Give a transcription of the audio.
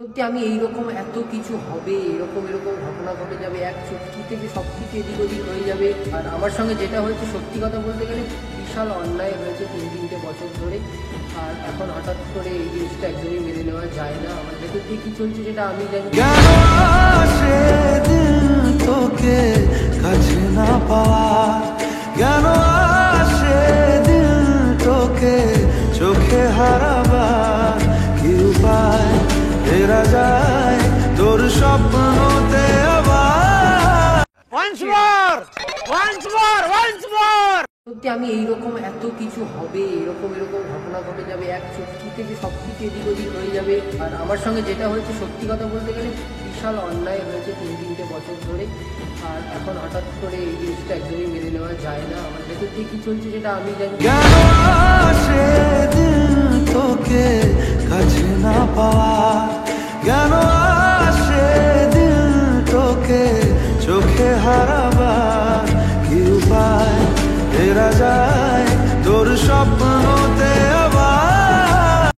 সত্যি আমি এইরকম এত কিছু হবে, এরকম এরকম ঘটনা ঘটে যাবে, এক চুটকি থেকে সব কিছু এদিক ওদিক হয়ে যাবে। আর আমার সঙ্গে যেটা হয়েছে, সত্যি কথা বলতে গেলে বিশাল অন্যায় হয়েছে 3-3টে বছর ধরে। আর এখন হঠাৎ করে এই জিনিসটা একদমই মেনে নেওয়া যায় না। আমার ভেতর দিয়ে কী চলছে সেটা আমি জানি। তোকে কাছে না পাওয়া কেন আসে দিল তোকে চোখে হারাবার কি উপায় ফেরা যায় তোর স্বপ্নতে আবার। সত্যি আমি এইরকম এত কিছু হবে, এরকম এরকম ঘটনা ঘটে যাবে, এক চুটকি থেকে সব কিছু এদিক ওদিক হয়ে যাবে। আর আমার সঙ্গে যেটা হয়েছে, সত্যি কথা বলতে গেলে বিশাল অন্যায় হয়েছে 3-3টে বছর ধরে। আর এখন হঠাৎ করে এই জিনিসটা একদমই মেনে নেওয়া যায় না। আমার ভেতর দিয়ে কী চলছে সেটা আমি জানি। কেন আসে দিল তোকে কাছে না পাওয়া কেন আসে দিল তোকে চোখে হারাবার কি উপায় ফেরা যায় তোর স্বপ্নতে